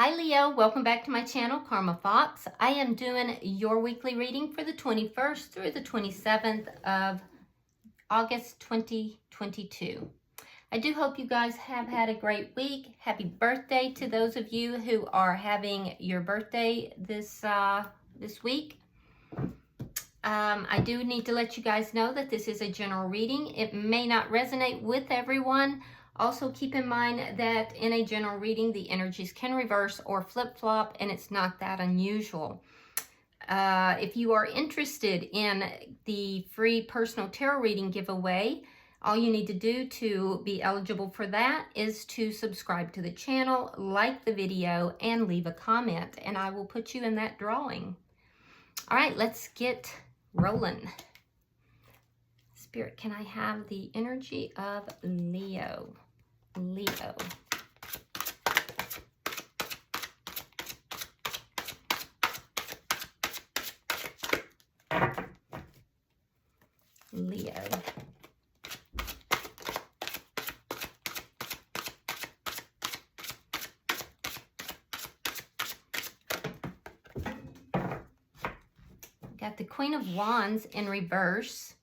Hi Leo, welcome back to my channel, Karma Fox. I am doing your weekly reading for the 21st through the 27th of August 2022. I do hope you guys have had a great week. Happy birthday to those of you who are having your birthday this week. I do need to let you guys know that this is a general reading. It may not resonate with everyone. Also, keep in mind that in a general reading, the energies can reverse or flip-flop, and it's not that unusual. If you are interested in the free personal tarot reading giveaway, all you need to do to be eligible for that is to subscribe to the channel, like the video, and leave a comment, and I will put you in that drawing. All right, let's get rolling. Spirit, can I have the energy of Leo? Leo. Leo. Got the Queen of Wands in reverse,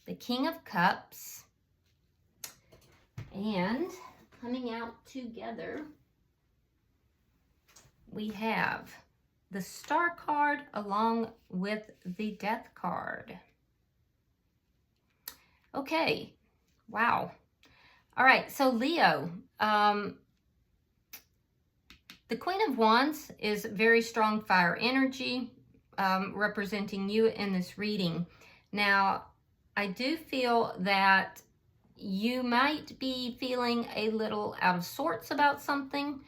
the King of Cups, and coming out together, we have the Star card along with the Death card. Okay, wow. All right, so Leo, the Queen of Wands is very strong fire energy, representing you in this reading. Now, I do feel that you might be feeling a little out of sorts about something,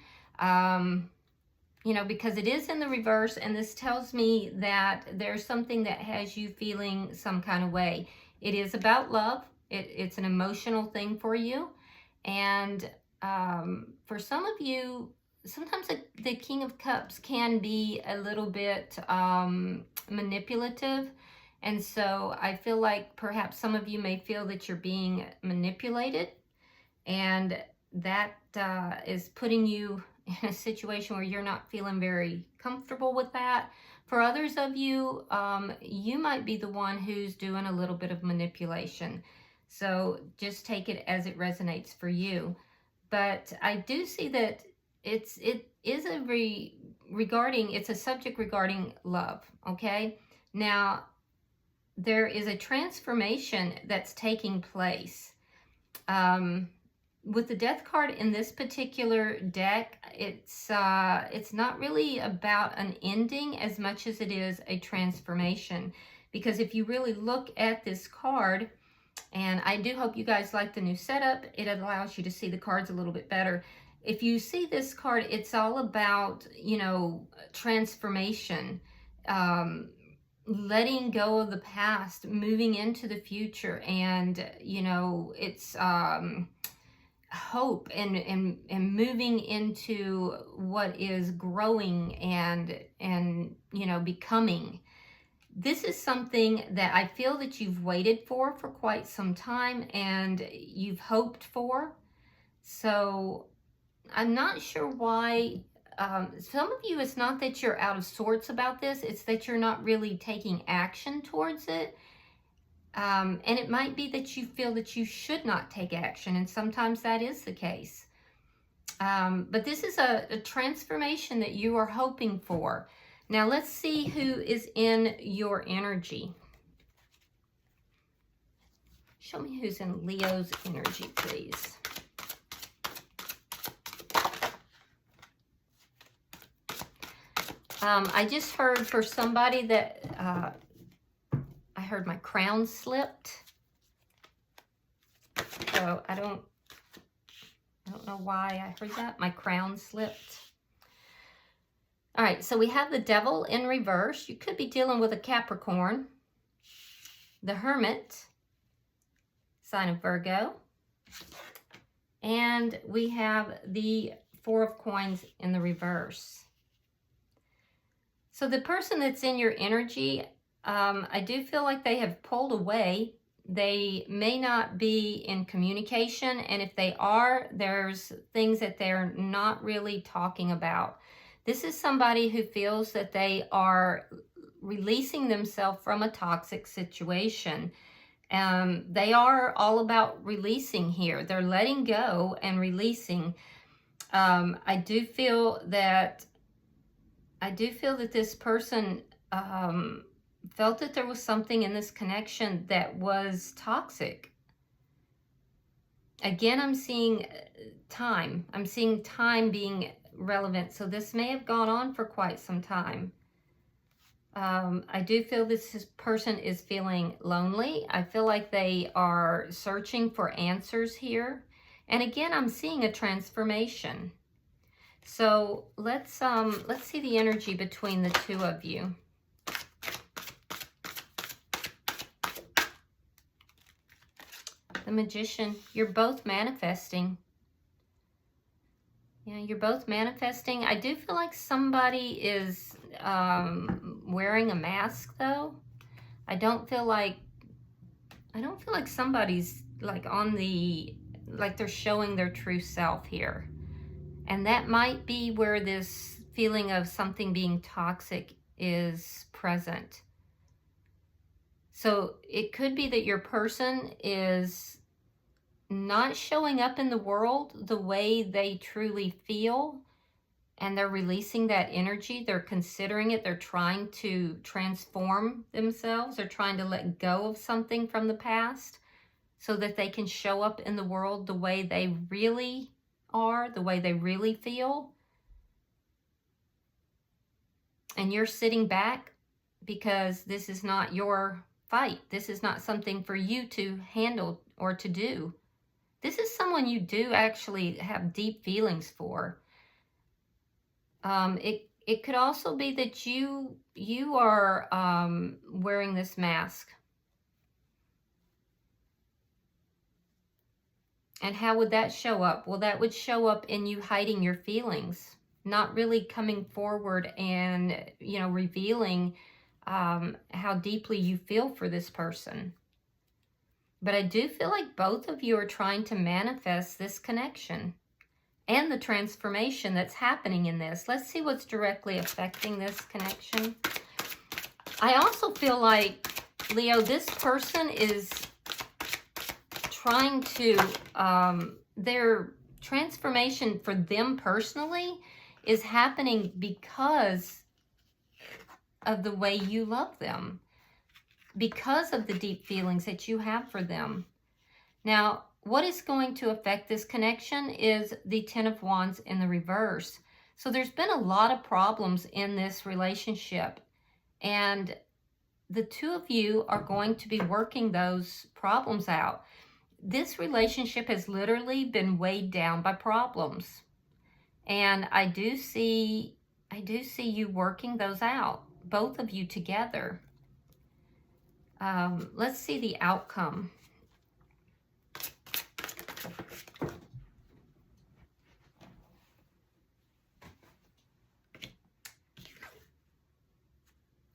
because it is in the reverse, and this tells me that there's something that has you feeling some kind of way. It is about love. It's an emotional thing for you. And for some of you, sometimes the King of Cups can be a little bit manipulative. And so I feel like perhaps some of you may feel that you're being manipulated, and that is putting you in a situation where you're not feeling very comfortable with that. For others of you, you might be the one who's doing a little bit of manipulation. So just take it as it resonates for you. But I do see that it's a subject regarding love, okay? Now, there is a transformation that's taking place. With the Death card in this particular deck, it's not really about an ending as much as it is a transformation. Because if you really look at this card, and I do hope you guys like the new setup, it allows you to see the cards a little bit better. If you see this card, it's all about, transformation, letting go of the past, moving into the future, and it's hope and moving into what is growing and becoming. This is something that I feel that you've waited for quite some time, and you've hoped for. So I'm not sure why. Some of you, it's not that you're out of sorts about this, it's that you're not really taking action towards it. And it might be that you feel that you should not take action, and sometimes that is the case. But this is a transformation that you are hoping for. Now let's see who is in your energy. Show me who's in Leo's energy, please. I just heard for somebody that I heard my crown slipped. So I don't know why I heard that. My crown slipped. All right, so we have the Devil in reverse. You could be dealing with a Capricorn. The Hermit, sign of Virgo. And we have the Four of Coins in the reverse. So the person that's in your energy, I do feel like they have pulled away They may not be in communication, and if they are, there's things that they're not really talking about. This is somebody who feels that they are releasing themselves from a toxic situation. They are all about releasing here. They're letting go and releasing. I do feel that this person felt that there was something in this connection that was toxic. Again, I'm seeing time. I'm seeing time being relevant. So this may have gone on for quite some time. I do feel this person is feeling lonely. I feel like they are searching for answers here. And again, I'm seeing a transformation. So let's see the energy between the two of you. The Magician, you're both manifesting. Yeah, you're both manifesting. I do feel like somebody is wearing a mask, though. I don't feel like somebody's like like they're showing their true self here. And that might be where this feeling of something being toxic is present. So it could be that your person is not showing up in the world the way they truly feel, and they're releasing that energy. They're considering it. They're trying to transform themselves. They're trying to let go of something from the past so that they can show up in the world the way they really are, the way they really feel. And you're sitting back because this is not your fight. This is not something for you to handle or to do. This is someone you do actually have deep feelings for. It could also be that you are wearing this mask. And how would that show up? Well, that would show up in you hiding your feelings, not really coming forward and, revealing how deeply you feel for this person. But I do feel like both of you are trying to manifest this connection and the transformation that's happening in this. Let's see what's directly affecting this connection. I also feel like, Leo, this person is trying to, their transformation for them personally is happening because of the way you love them, because of the deep feelings that you have for them. Now, what is going to affect this connection is the Ten of Wands in the reverse. So there's been a lot of problems in this relationship, and the two of you are going to be working those problems out. This relationship has literally been weighed down by problems, and I do see you working those out, both of you together. Let's see the outcome.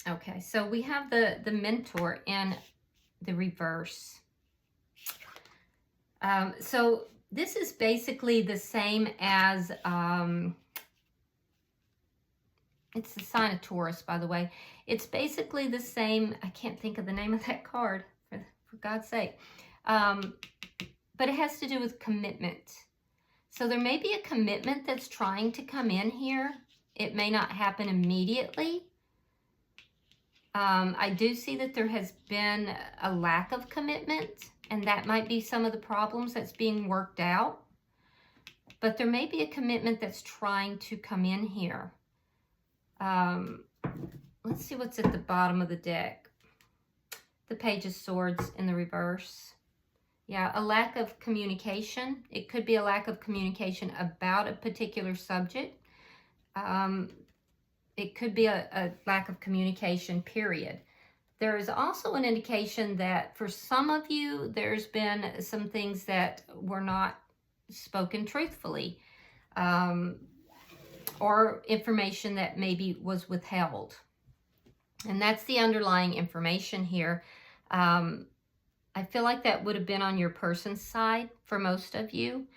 Okay, so we have the Mentor in the reverse. So this is basically the same as, it's the sign of Taurus, by the way. It's basically the same. I can't think of the name of that card, for God's sake. But it has to do with commitment. So there may be a commitment that's trying to come in here. It may not happen immediately. I do see that there has been a lack of commitment, and that might be some of the problems that's being worked out. But there may be a commitment that's trying to come in here. Let's see what's at the bottom of the deck. The Page of Swords in the reverse. Yeah, a lack of communication. It could be a lack of communication about a particular subject. It could be a lack of communication, period. There is also an indication that for some of you, there's been some things that were not spoken truthfully, or information that maybe was withheld. And that's the underlying information here. I I feel like that would have been on your person's side for most of you.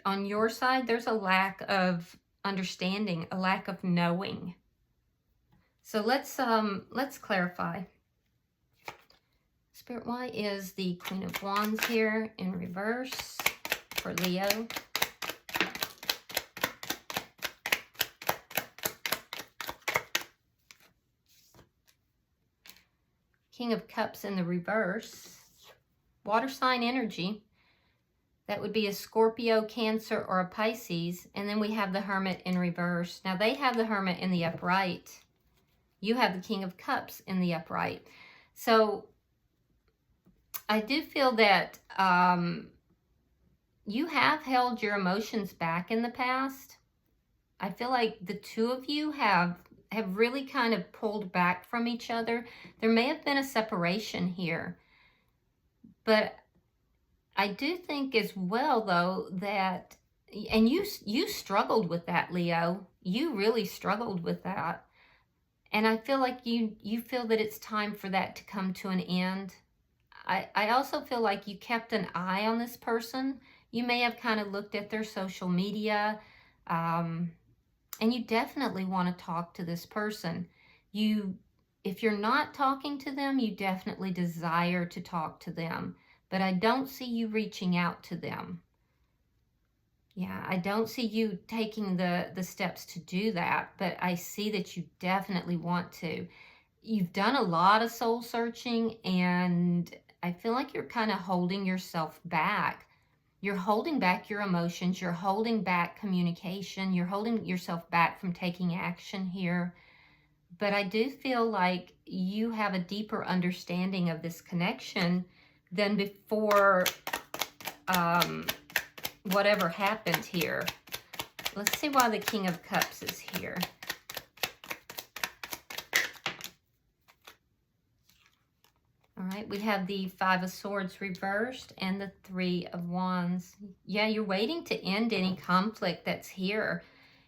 On your side, there's a lack of understanding, a lack of knowing. So let's clarify. Spirit, why is the Queen of Wands here in reverse for Leo? King of Cups in the reverse. Water sign energy. That would be a Scorpio, Cancer, or a Pisces. And then we have the Hermit in reverse. Now they have the Hermit in the upright. You have the King of Cups in the upright. So I do feel that you have held your emotions back in the past. I feel like the two of you have really kind of pulled back from each other. There may have been a separation here. But I do think as well, though, that, and you struggled with that, Leo. You really struggled with that. And I feel like you feel that it's time for that to come to an end. I also feel like you kept an eye on this person. You may have kind of looked at their social media, and you definitely want to talk to this person. If you're not talking to them, you definitely desire to talk to them. But I don't see you reaching out to them. Yeah, I don't see you taking the steps to do that, but I see that you definitely want to. You've done a lot of soul searching, and I feel like you're kind of holding yourself back. You're holding back your emotions. You're holding back communication. You're holding yourself back from taking action here. But I do feel like you have a deeper understanding of this connection than before whatever happened here. Let's see why the King of Cups is here. All right, we have the Five of Swords reversed and the Three of Wands. Yeah, you're waiting to end any conflict that's here.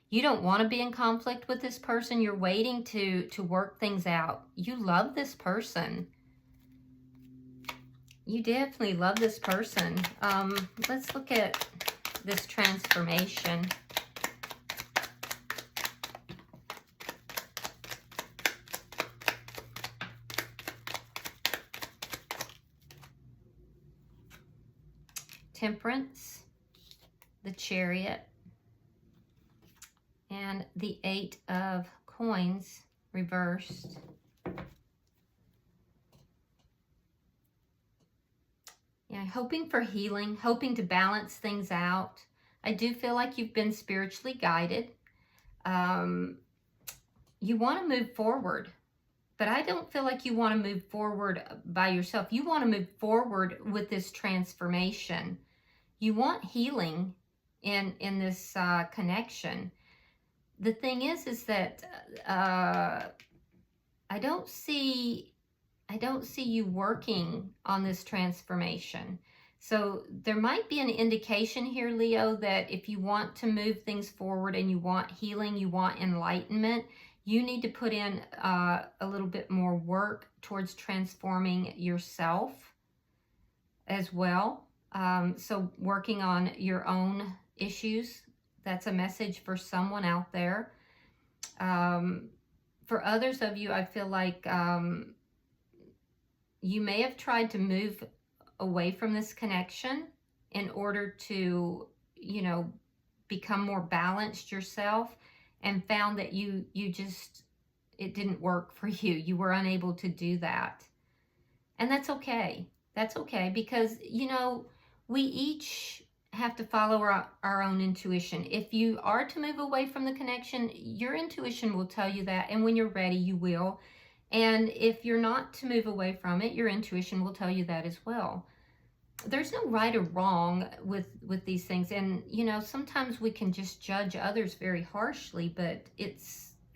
You don't want to be in conflict with this person. You're waiting to work things out. You love this person. You definitely love this person. Let's look at this transformation. Temperance, the Chariot, and the Eight of Coins reversed. Yeah, hoping for healing, hoping to balance things out. I do feel like you've been spiritually guided. You want to move forward, but I don't feel like you want to move forward by yourself. You want to move forward with this transformation. You want healing in this connection. The thing is that I don't see you working on this transformation. So there might be an indication here, Leo, that if you want to move things forward and you want healing, you want enlightenment, you need to put in a little bit more work towards transforming yourself as well. So working on your own issues, that's a message for someone out there. For others of you, I feel like you may have tried to move away from this connection in order to, become more balanced yourself, and found that it didn't work for you. You were unable to do that. And that's okay. That's okay, because, we each have to follow our own intuition. If you are to move away from the connection, your intuition will tell you that. And when you're ready, you will. And if you're not to move away from it, your intuition will tell you that as well. There's no right or wrong with these things. And, sometimes we can just judge others very harshly, but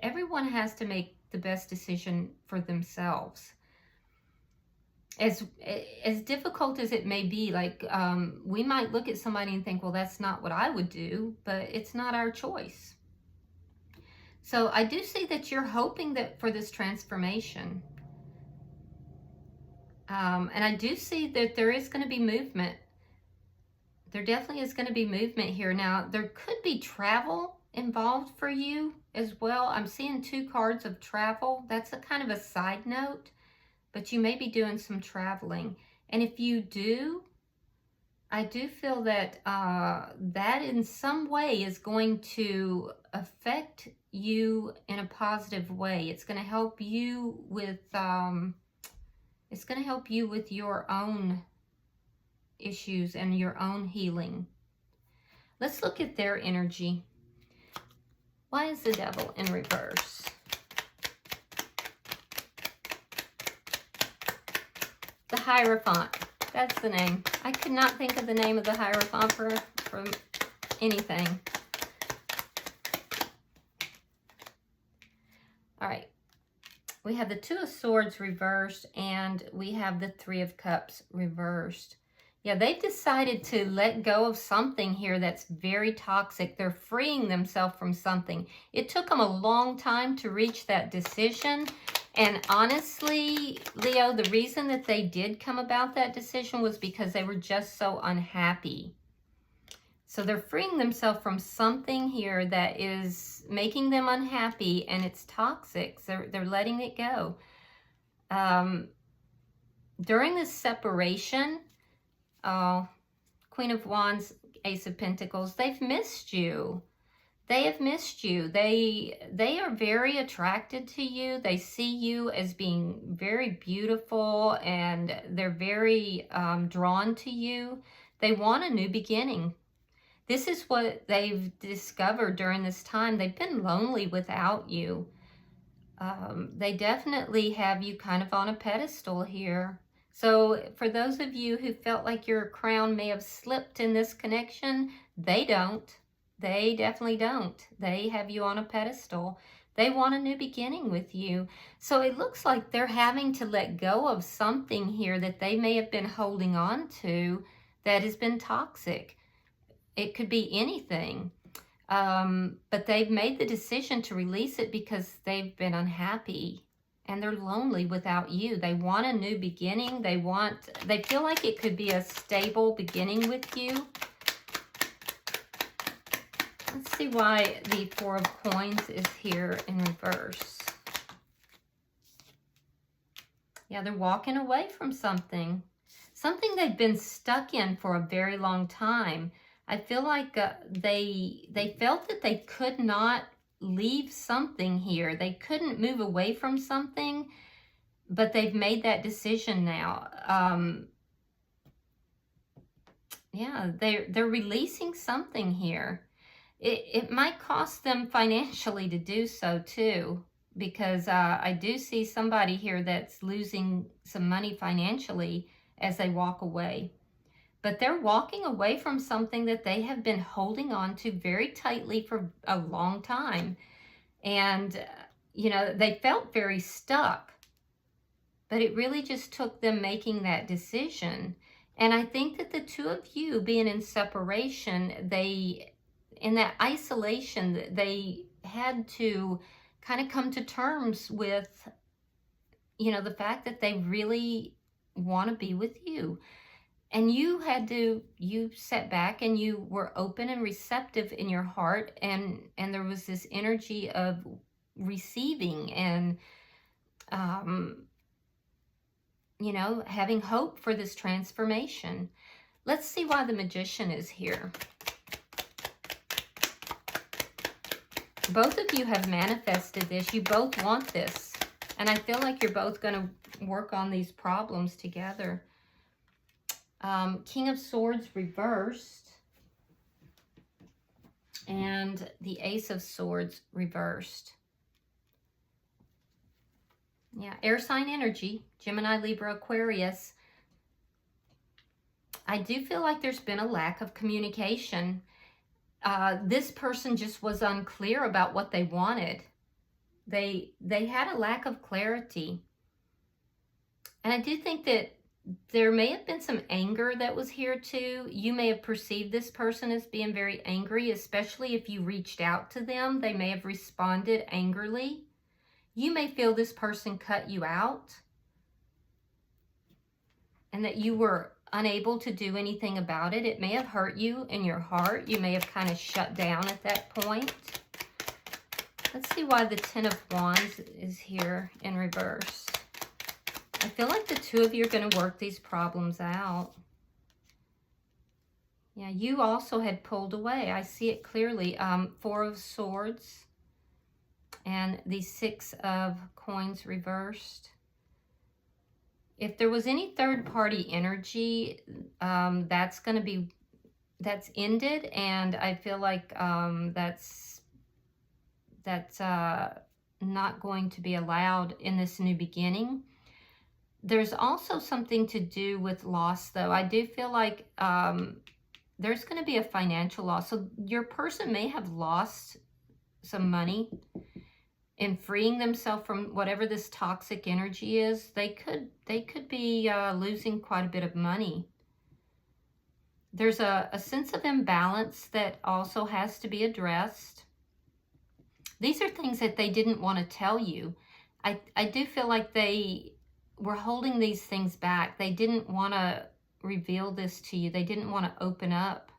everyone has to make the best decision for themselves. As difficult as it may be, we might look at somebody and think, well, that's not what I would do, but it's not our choice. So I do see that you're hoping that for this transformation. And I do see that there is going to be movement. There definitely is going to be movement here. Now, there could be travel involved for you as well. I'm seeing 2 cards of travel. That's a kind of a side note, but you may be doing some traveling. And if you do, I do feel that that in some way is going to affect you in a positive way. It's going to help you with your own issues and your own healing. Let's look at their energy. Why is the Devil in reverse? The Hierophant. That's the name. I could not think of the name of the Hierophant for anything. All right. We have the 2 of Swords reversed, and we have the 3 of Cups reversed. Yeah, they've decided to let go of something here that's very toxic. They're freeing themselves from something. It took them a long time to reach that decision. And honestly, Leo, the reason that they did come about that decision was because they were just so unhappy. So they're freeing themselves from something here that is making them unhappy, and it's toxic. So they're letting it go. During this separation, Queen of Wands, Ace of Pentacles, they've missed you. They have missed you. They are very attracted to you. They see you as being very beautiful, and they're very drawn to you. They want a new beginning. This is what they've discovered during this time. They've been lonely without you. They definitely have you kind of on a pedestal here. So for those of you who felt like your crown may have slipped in this connection, they don't. They definitely don't. They have you on a pedestal. They want a new beginning with you. So it looks like they're having to let go of something here that they may have been holding on to that has been toxic. It could be anything. But they've made the decision to release it because they've been unhappy and they're lonely without you. They want a new beginning. They feel like it could be a stable beginning with you. Let's see why the 4 of Coins is here in reverse. Yeah, they're walking away from something. Something they've been stuck in for a very long time. I feel like they felt that they could not leave something here. They couldn't move away from something, but they've made that decision now. Yeah, they're releasing something here. It might cost them financially to do so too, because I do see somebody here that's losing some money financially as they walk away. But they're walking away from something that they have been holding on to very tightly for a long time. And, you know, they felt very stuck. But it really just took them making that decision. And I think that the 2 of you being in separation, in that isolation, they had to kind of come to terms with, you know, the fact that they really want to be with you. And you sat back and you were open and receptive in your heart. And there was this energy of receiving and, you know, having hope for this transformation. Let's see why the Magician is here. Both of you have manifested this. You both want this. And I feel like you're both going to work on these problems together. King of Swords reversed. And the Ace of Swords reversed. Yeah, air sign energy. Gemini, Libra, Aquarius. I do feel like there's been a lack of communication. This person just was unclear about what they wanted. They had a lack of clarity. And I do think that there may have been some anger that was here too. You may have perceived this person as being very angry, especially if you reached out to them. They may have responded angrily. You may feel this person cut you out. and that you were unable to do anything about it. It may have hurt you in your heart. You may have kind of shut down at that point. Let's see why the Ten of Wands is here in reverse. I feel like the two of you are going to work these problems out. Yeah, you also had pulled away. I see it clearly. Four of Swords and the Six of Coins reversed. If there was any third-party energy, that's ended, and I feel like that's not going to be allowed in this new beginning. There's also something to do with loss, though. I do feel like there's going to be a financial loss. So your person may have lost some money in freeing themselves from whatever this toxic energy is. They could be losing quite a bit of money. There's a sense of imbalance that also has to be addressed. These are things that they didn't want to tell you. I do feel like they were holding these things back. They didn't want to reveal this to you. They didn't want to open up.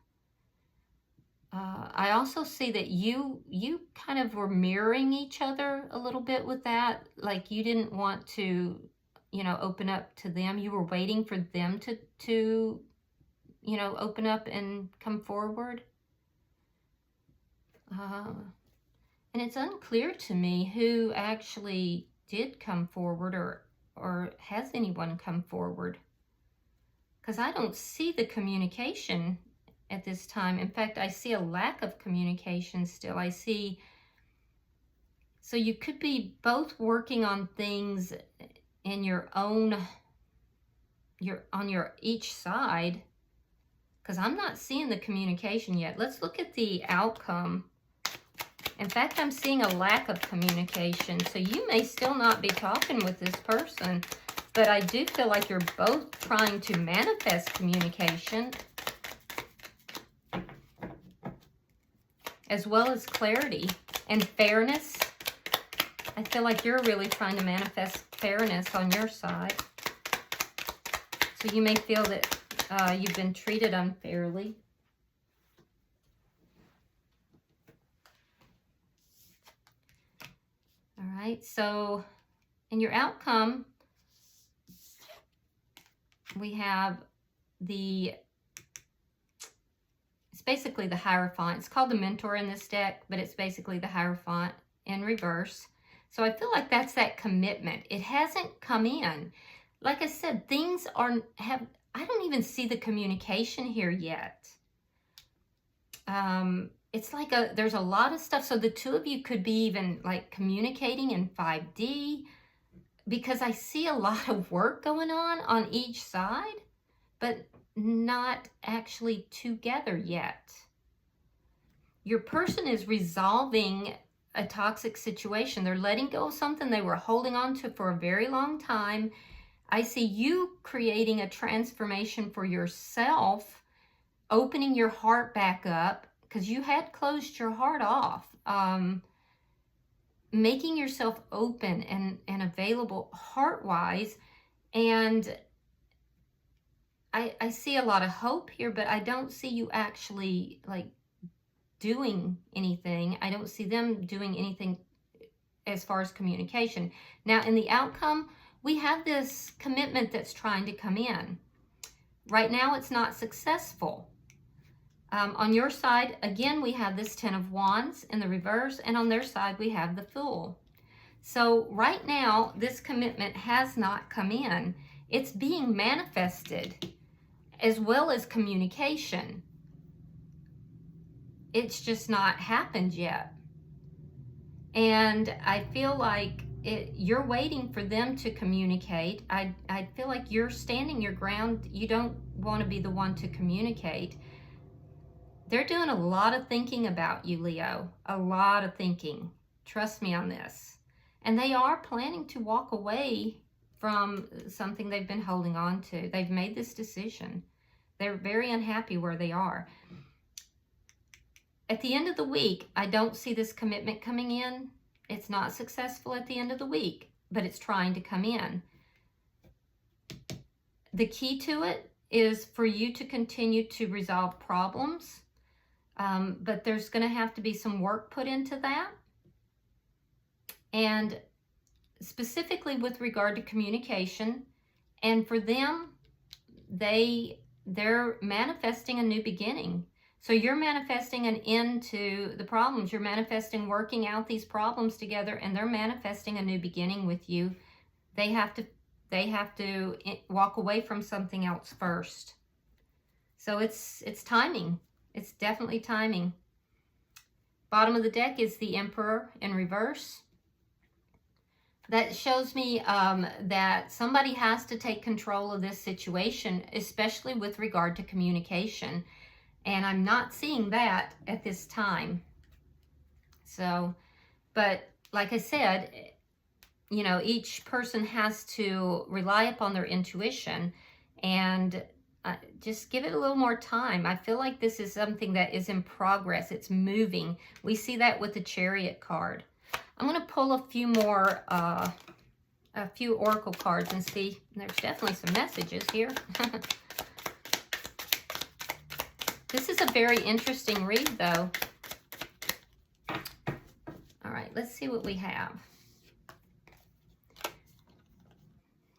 I also see that you kind of were mirroring each other a little bit with that. Like you didn't want to, open up to them. You were waiting for them to open up and come forward. And it's unclear to me who actually did come forward or has anyone come forward. Because I don't see the communication at this time. In fact, I see a lack of communication still. I see, so you could be both working on things in your own, on your each side, because I'm not seeing the communication yet. Let's look at the outcome. In fact, I'm seeing a lack of communication. So you may still not be talking with this person, but I do feel like you're both trying to manifest communication as well as clarity and fairness. I feel like you're really trying to manifest fairness on your side. So you may feel that you've been treated unfairly. All right, so in your outcome, we have it's basically the Hierophant. It's called the Mentor in this deck, but it's basically the Hierophant in reverse. So I feel like that's that commitment. It hasn't come in. Like I said, things I don't even see the communication here yet. It's like there's a lot of stuff. So the two of you could be even like communicating in 5D, because I see a lot of work going on each side, but not actually together yet. Your person is resolving a toxic situation. They're letting go of something they were holding on to for a very long time. I see you creating a transformation for yourself, opening your heart back up, because you had closed your heart off, making yourself open and available heart-wise. And I see a lot of hope here, but I don't see you actually like doing anything. I don't see them doing anything as far as communication. Now, in the outcome, we have this commitment that's trying to come in. Right now, it's not successful. On your side, again, we have this Ten of Wands in the reverse, and on their side, we have the Fool. So right now, this commitment has not come in. It's being manifested as well as communication. It's just not happened yet. And I feel like you're waiting for them to communicate. I feel like you're standing your ground. You don't want to be the one to communicate. They're doing a lot of thinking about you, Leo. A lot of thinking. Trust me on this. And they are planning to walk away from something they've been holding on to. They've made this decision. They're very unhappy where they are. At the end of the week, I don't see this commitment coming in. It's not successful at the end of the week, but it's trying to come in. the key to it is for you to continue to resolve problems, but there's going to have to be some work put into that. And specifically with regard to communication, and for them, they're manifesting a new beginning. So you're manifesting an end to the problems. You're manifesting working out these problems together, and they're manifesting a new beginning with you. They have to walk away from something else first. So it's timing. It's definitely timing. Bottom of the deck is the Emperor in reverse. That shows me that somebody has to take control of this situation, especially with regard to communication. And I'm not seeing that at this time. So, but like I said, you know, each person has to rely upon their intuition and just give it a little more time. I feel like this is something that is in progress. It's moving. We see that with the Chariot card. I'm going to pull a few more, a few oracle cards and see. There's definitely some messages here. This is a very interesting read, though. All right, let's see what we have.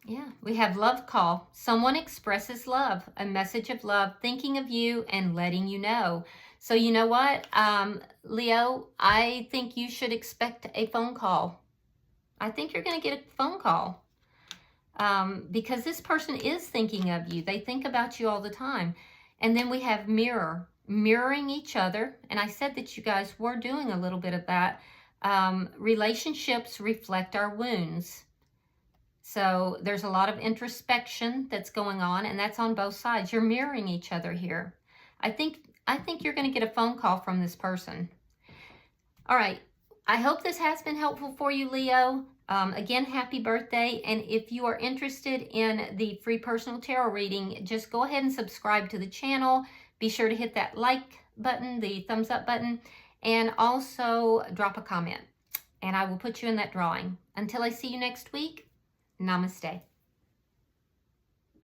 Yeah, we have love call. Someone expresses love, a message of love, thinking of you and letting you know. So you know what, Leo, I think you should expect a phone call. I think you're going to get a phone call because this person is thinking of you. They think about you all the time. And then we have mirror, mirroring each other. And I said that you guys were doing a little bit of that. Relationships reflect our wounds. So there's a lot of introspection that's going on, and that's on both sides. You're mirroring each other here. I think you're going to get a phone call from this person. All right. I hope this has been helpful for you, Leo. Again, happy birthday. And if you are interested in the free personal tarot reading, just go ahead and subscribe to the channel. Be sure to hit that like button, the thumbs up button, and also drop a comment. And I will put you in that drawing. Until I see you next week, namaste.